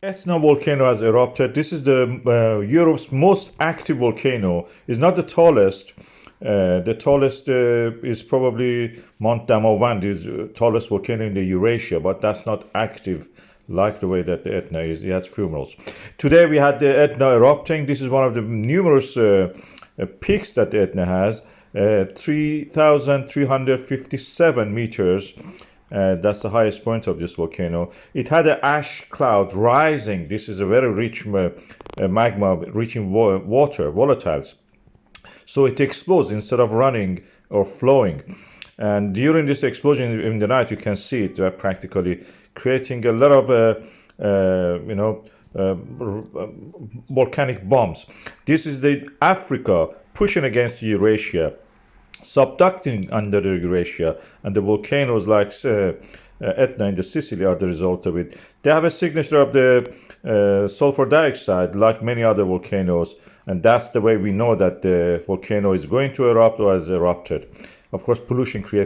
Etna volcano has erupted. This is the Europe's most active volcano. It's not the tallest. The tallest is probably Mount Damavand, is the tallest volcano in the Eurasia, but that's not active like the way that the Etna is. It has fumaroles. Today we had the Etna erupting. This is one of the numerous peaks that the Etna has. 3,357 meters. That's the highest point of this volcano. It had an ash cloud rising. This is a very rich magma, rich in water, volatiles. So it explodes instead of running or flowing. And during this explosion in the night, you can see it practically creating a lot of, volcanic bombs. This is the Africa pushing against Eurasia, subducting under the Eurasia, and the volcanoes like Etna in the Sicily are the result of it. They have a signature of the sulfur dioxide, like many other volcanoes, and that's the way we know that the volcano is going to erupt or has erupted. Of course, pollution creates